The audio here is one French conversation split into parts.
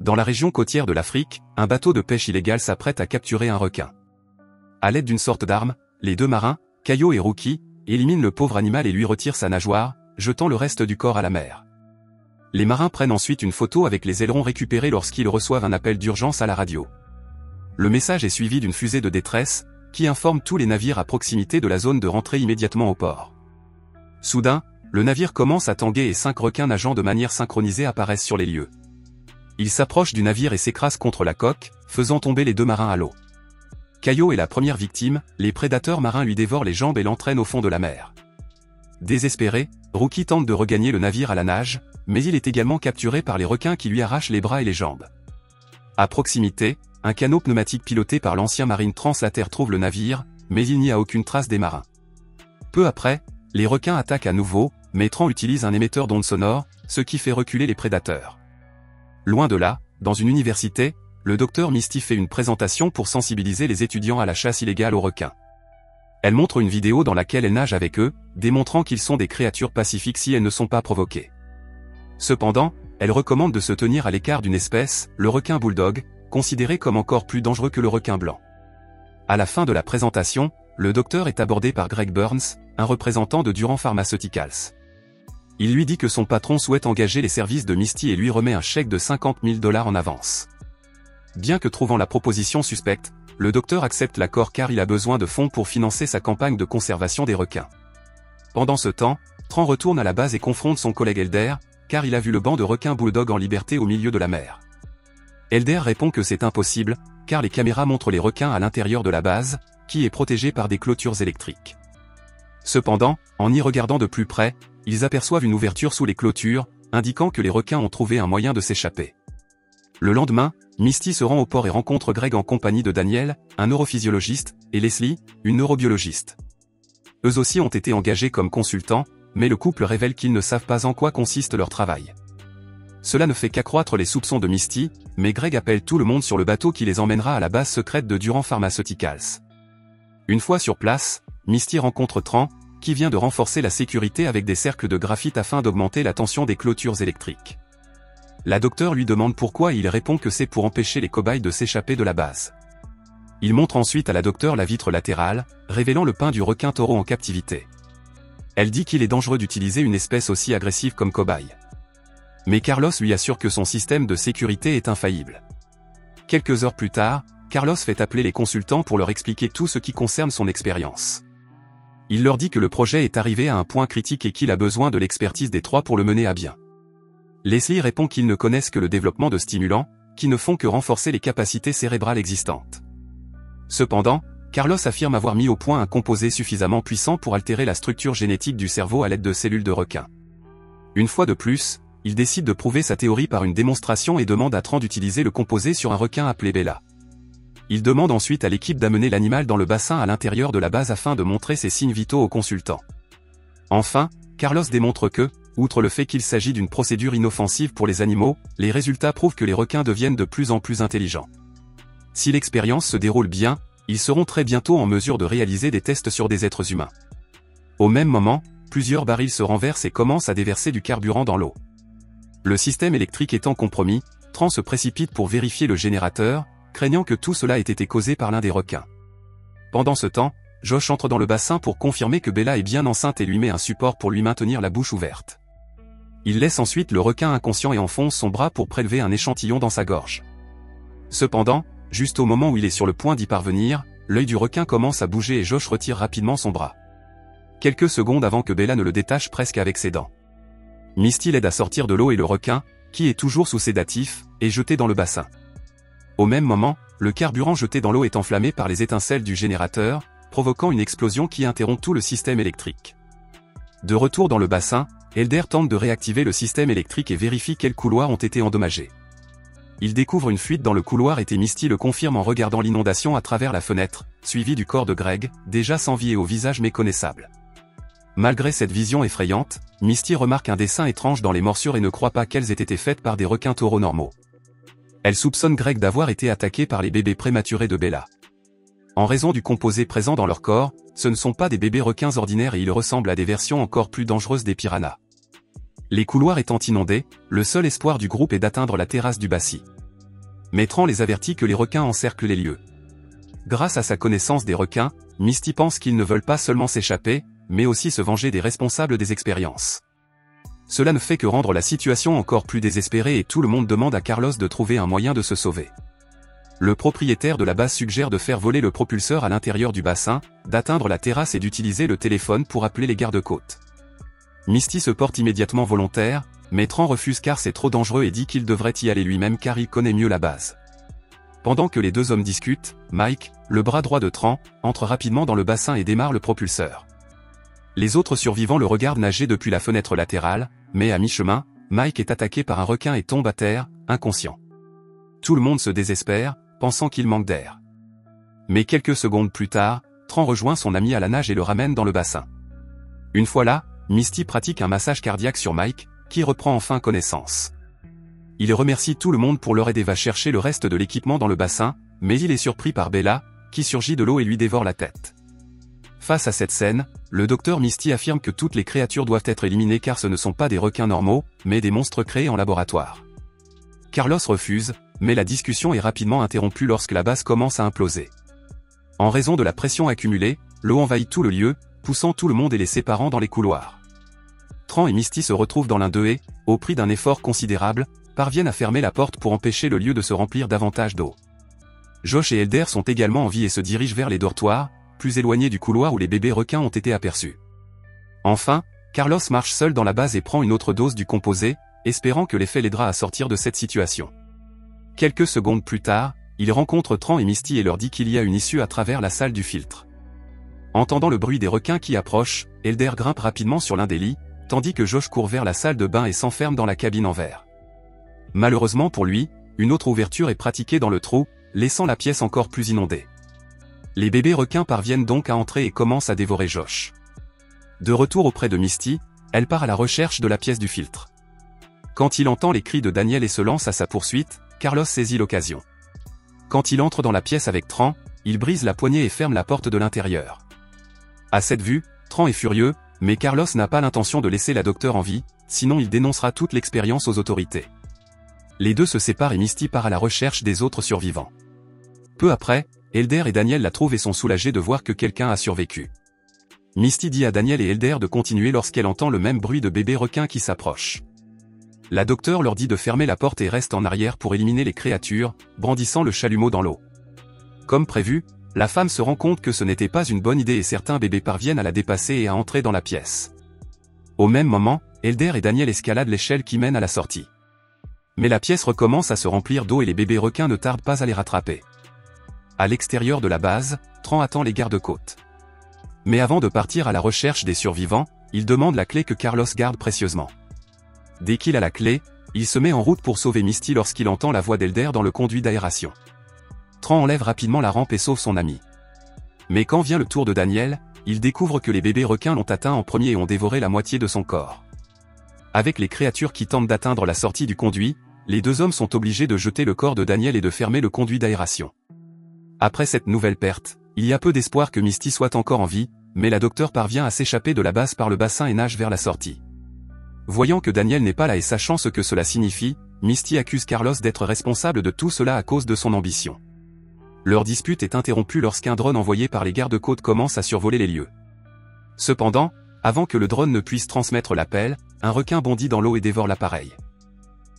Dans la région côtière de l'Afrique, un bateau de pêche illégal s'apprête à capturer un requin. À l'aide d'une sorte d'arme, les deux marins, Caillot et Rookie, éliminent le pauvre animal et lui retirent sa nageoire, jetant le reste du corps à la mer. Les marins prennent ensuite une photo avec les ailerons récupérés lorsqu'ils reçoivent un appel d'urgence à la radio. Le message est suivi d'une fusée de détresse, qui informe tous les navires à proximité de la zone de rentrer immédiatement au port. Soudain, le navire commence à tanguer et 5 requins nageant de manière synchronisée apparaissent sur les lieux. Ils s'approchent du navire et s'écrasent contre la coque, faisant tomber les deux marins à l'eau. Caillot est la première victime, les prédateurs marins lui dévorent les jambes et l'entraînent au fond de la mer. Désespéré, Rookie tente de regagner le navire à la nage, mais il est également capturé par les requins qui lui arrachent les bras et les jambes. À proximité, un canot pneumatique piloté par l'ancien marine translater trouve le navire, mais il n'y a aucune trace des marins. Peu après, les requins attaquent à nouveau, mais Tran utilise un émetteur d'ondes sonores, ce qui fait reculer les prédateurs. Loin de là, dans une université, le docteur Misty fait une présentation pour sensibiliser les étudiants à la chasse illégale aux requins. Elle montre une vidéo dans laquelle elle nage avec eux, démontrant qu'ils sont des créatures pacifiques si elles ne sont pas provoquées. Cependant, elle recommande de se tenir à l'écart d'une espèce, le requin bulldog, considéré comme encore plus dangereux que le requin blanc. À la fin de la présentation, le docteur est abordé par Greg Burns, un représentant de Durant Pharmaceuticals. Il lui dit que son patron souhaite engager les services de Misty et lui remet un chèque de $50 000 en avance. Bien que trouvant la proposition suspecte, le docteur accepte l'accord car il a besoin de fonds pour financer sa campagne de conservation des requins. Pendant ce temps, Tran retourne à la base et confronte son collègue Elder, car il a vu le banc de requins bulldog en liberté au milieu de la mer. Elder répond que c'est impossible, car les caméras montrent les requins à l'intérieur de la base, qui est protégée par des clôtures électriques. Cependant, en y regardant de plus près, ils aperçoivent une ouverture sous les clôtures, indiquant que les requins ont trouvé un moyen de s'échapper. Le lendemain, Misty se rend au port et rencontre Greg en compagnie de Daniel, un neurophysiologiste, et Leslie, une neurobiologiste. Eux aussi ont été engagés comme consultants, mais le couple révèle qu'ils ne savent pas en quoi consiste leur travail. Cela ne fait qu'accroître les soupçons de Misty, mais Greg appelle tout le monde sur le bateau qui les emmènera à la base secrète de Durant Pharmaceuticals. Une fois sur place, Misty rencontre Tran, qui vient de renforcer la sécurité avec des cercles de graphite afin d'augmenter la tension des clôtures électriques. La docteure lui demande pourquoi et il répond que c'est pour empêcher les cobayes de s'échapper de la base. Il montre ensuite à la docteure la vitre latérale, révélant le pain du requin taureau en captivité. Elle dit qu'il est dangereux d'utiliser une espèce aussi agressive comme cobaye. Mais Carlos lui assure que son système de sécurité est infaillible. Quelques heures plus tard, Carlos fait appeler les consultants pour leur expliquer tout ce qui concerne son expérience. Il leur dit que le projet est arrivé à un point critique et qu'il a besoin de l'expertise des trois pour le mener à bien. Leslie répond qu'ils ne connaissent que le développement de stimulants, qui ne font que renforcer les capacités cérébrales existantes. Cependant, Carlos affirme avoir mis au point un composé suffisamment puissant pour altérer la structure génétique du cerveau à l'aide de cellules de requin. Une fois de plus, il décide de prouver sa théorie par une démonstration et demande à Tran d'utiliser le composé sur un requin appelé Bella. Il demande ensuite à l'équipe d'amener l'animal dans le bassin à l'intérieur de la base afin de montrer ses signes vitaux aux consultants. Enfin, Carlos démontre que, outre le fait qu'il s'agit d'une procédure inoffensive pour les animaux, les résultats prouvent que les requins deviennent de plus en plus intelligents. Si l'expérience se déroule bien, ils seront très bientôt en mesure de réaliser des tests sur des êtres humains. Au même moment, plusieurs barils se renversent et commencent à déverser du carburant dans l'eau. Le système électrique étant compromis, Tran se précipite pour vérifier le générateur, craignant que tout cela ait été causé par l'un des requins. Pendant ce temps, Josh entre dans le bassin pour confirmer que Bella est bien enceinte et lui met un support pour lui maintenir la bouche ouverte. Il laisse ensuite le requin inconscient et enfonce son bras pour prélever un échantillon dans sa gorge. Cependant, juste au moment où il est sur le point d'y parvenir, l'œil du requin commence à bouger et Josh retire rapidement son bras. Quelques secondes avant que Bella ne le détache presque avec ses dents. Misty l'aide à sortir de l'eau et le requin, qui est toujours sous sédatif, est jeté dans le bassin. Au même moment, le carburant jeté dans l'eau est enflammé par les étincelles du générateur, provoquant une explosion qui interrompt tout le système électrique. De retour dans le bassin, Elder tente de réactiver le système électrique et vérifie quels couloirs ont été endommagés. Il découvre une fuite dans le couloir et Misty le confirme en regardant l'inondation à travers la fenêtre, suivi du corps de Greg, déjà sans vie et au visage méconnaissable. Malgré cette vision effrayante, Misty remarque un dessin étrange dans les morsures et ne croit pas qu'elles aient été faites par des requins taureaux normaux. Elle soupçonne Greg d'avoir été attaqué par les bébés prématurés de Bella. En raison du composé présent dans leur corps, ce ne sont pas des bébés requins ordinaires et ils ressemblent à des versions encore plus dangereuses des piranhas. Les couloirs étant inondés, le seul espoir du groupe est d'atteindre la terrasse du Bassi. Mais Tran les avertit que les requins encerclent les lieux. Grâce à sa connaissance des requins, Misty pense qu'ils ne veulent pas seulement s'échapper, mais aussi se venger des responsables des expériences. Cela ne fait que rendre la situation encore plus désespérée et tout le monde demande à Carlos de trouver un moyen de se sauver. Le propriétaire de la base suggère de faire voler le propulseur à l'intérieur du bassin, d'atteindre la terrasse et d'utiliser le téléphone pour appeler les gardes-côtes. Misty se porte immédiatement volontaire, mais Tran refuse car c'est trop dangereux et dit qu'il devrait y aller lui-même car il connaît mieux la base. Pendant que les deux hommes discutent, Mike, le bras droit de Tran, entre rapidement dans le bassin et démarre le propulseur. Les autres survivants le regardent nager depuis la fenêtre latérale, mais à mi-chemin, Mike est attaqué par un requin et tombe à terre, inconscient. Tout le monde se désespère, pensant qu'il manque d'air. Mais quelques secondes plus tard, Tran rejoint son ami à la nage et le ramène dans le bassin. Une fois là, Misty pratique un massage cardiaque sur Mike, qui reprend enfin connaissance. Il remercie tout le monde pour leur aider à chercher le reste de l'équipement dans le bassin, mais il est surpris par Bella, qui surgit de l'eau et lui dévore la tête. Face à cette scène, le docteur Misty affirme que toutes les créatures doivent être éliminées car ce ne sont pas des requins normaux, mais des monstres créés en laboratoire. Carlos refuse, mais la discussion est rapidement interrompue lorsque la base commence à imploser. En raison de la pression accumulée, l'eau envahit tout le lieu, poussant tout le monde et les séparant dans les couloirs. Tran et Misty se retrouvent dans l'un d'eux et, au prix d'un effort considérable, parviennent à fermer la porte pour empêcher le lieu de se remplir davantage d'eau. Josh et Elder sont également en vie et se dirigent vers les dortoirs, plus éloignés du couloir où les bébés requins ont été aperçus. Enfin, Carlos marche seul dans la base et prend une autre dose du composé, espérant que l'effet l'aidera à sortir de cette situation. Quelques secondes plus tard, il rencontre Tran et Misty et leur dit qu'il y a une issue à travers la salle du filtre. Entendant le bruit des requins qui approchent, Elder grimpe rapidement sur l'un des lits, tandis que Josh court vers la salle de bain et s'enferme dans la cabine en verre. Malheureusement pour lui, une autre ouverture est pratiquée dans le trou, laissant la pièce encore plus inondée. Les bébés requins parviennent donc à entrer et commencent à dévorer Josh. De retour auprès de Misty, elle part à la recherche de la pièce du filtre. Quand il entend les cris de Daniel et se lance à sa poursuite, Carlos saisit l'occasion. Quand il entre dans la pièce avec Tran, il brise la poignée et ferme la porte de l'intérieur. À cette vue, Tran est furieux, mais Carlos n'a pas l'intention de laisser la docteure en vie, sinon il dénoncera toute l'expérience aux autorités. Les deux se séparent et Misty part à la recherche des autres survivants. Peu après, Elder et Daniel la trouvent et sont soulagés de voir que quelqu'un a survécu. Misty dit à Daniel et Elder de continuer lorsqu'elle entend le même bruit de bébés requins qui s'approchent. La docteure leur dit de fermer la porte et reste en arrière pour éliminer les créatures, brandissant le chalumeau dans l'eau. Comme prévu, la femme se rend compte que ce n'était pas une bonne idée et certains bébés parviennent à la dépasser et à entrer dans la pièce. Au même moment, Elder et Daniel escaladent l'échelle qui mène à la sortie. Mais la pièce recommence à se remplir d'eau et les bébés requins ne tardent pas à les rattraper. À l'extérieur de la base, Tran attend les gardes-côtes. Mais avant de partir à la recherche des survivants, il demande la clé que Carlos garde précieusement. Dès qu'il a la clé, il se met en route pour sauver Misty lorsqu'il entend la voix d'Elder dans le conduit d'aération. Tran enlève rapidement la rampe et sauve son ami. Mais quand vient le tour de Daniel, il découvre que les bébés requins l'ont atteint en premier et ont dévoré la moitié de son corps. Avec les créatures qui tentent d'atteindre la sortie du conduit, les deux hommes sont obligés de jeter le corps de Daniel et de fermer le conduit d'aération. Après cette nouvelle perte, il y a peu d'espoir que Misty soit encore en vie, mais la docteure parvient à s'échapper de la base par le bassin et nage vers la sortie. Voyant que Daniel n'est pas là et sachant ce que cela signifie, Misty accuse Carlos d'être responsable de tout cela à cause de son ambition. Leur dispute est interrompue lorsqu'un drone envoyé par les gardes-côtes commence à survoler les lieux. Cependant, avant que le drone ne puisse transmettre l'appel, un requin bondit dans l'eau et dévore l'appareil.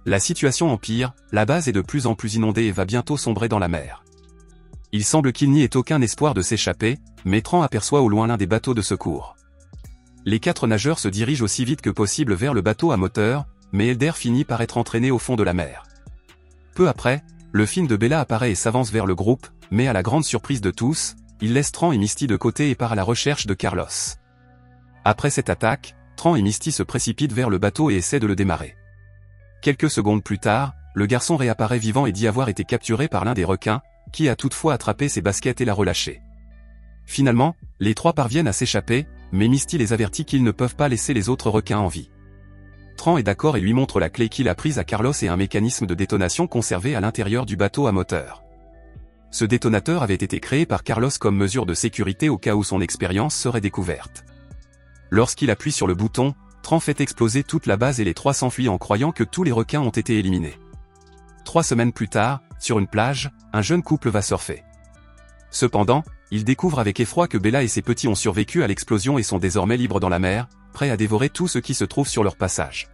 La situation empire, la base est de plus en plus inondée et va bientôt sombrer dans la mer. Il semble qu'il n'y ait aucun espoir de s'échapper, mais Tran aperçoit au loin l'un des bateaux de secours. Les 4 nageurs se dirigent aussi vite que possible vers le bateau à moteur, mais Elder finit par être entraîné au fond de la mer. Peu après, le film de Bella apparaît et s'avance vers le groupe, mais à la grande surprise de tous, il laisse Tran et Misty de côté et part à la recherche de Carlos. Après cette attaque, Tran et Misty se précipitent vers le bateau et essaient de le démarrer. Quelques secondes plus tard, le garçon réapparaît vivant et dit avoir été capturé par l'un des requins, qui a toutefois attrapé ses baskets et l'a relâché. Finalement, les 3 parviennent à s'échapper, mais Misty les avertit qu'ils ne peuvent pas laisser les autres requins en vie. Tran est d'accord et lui montre la clé qu'il a prise à Carlos et un mécanisme de détonation conservé à l'intérieur du bateau à moteur. Ce détonateur avait été créé par Carlos comme mesure de sécurité au cas où son expérience serait découverte. Lorsqu'il appuie sur le bouton, Tran fait exploser toute la base et les 3 s'enfuient en croyant que tous les requins ont été éliminés. 3 semaines plus tard, sur une plage, un jeune couple va surfer. Cependant, ils découvrent avec effroi que Bella et ses petits ont survécu à l'explosion et sont désormais libres dans la mer, prêts à dévorer tout ce qui se trouve sur leur passage.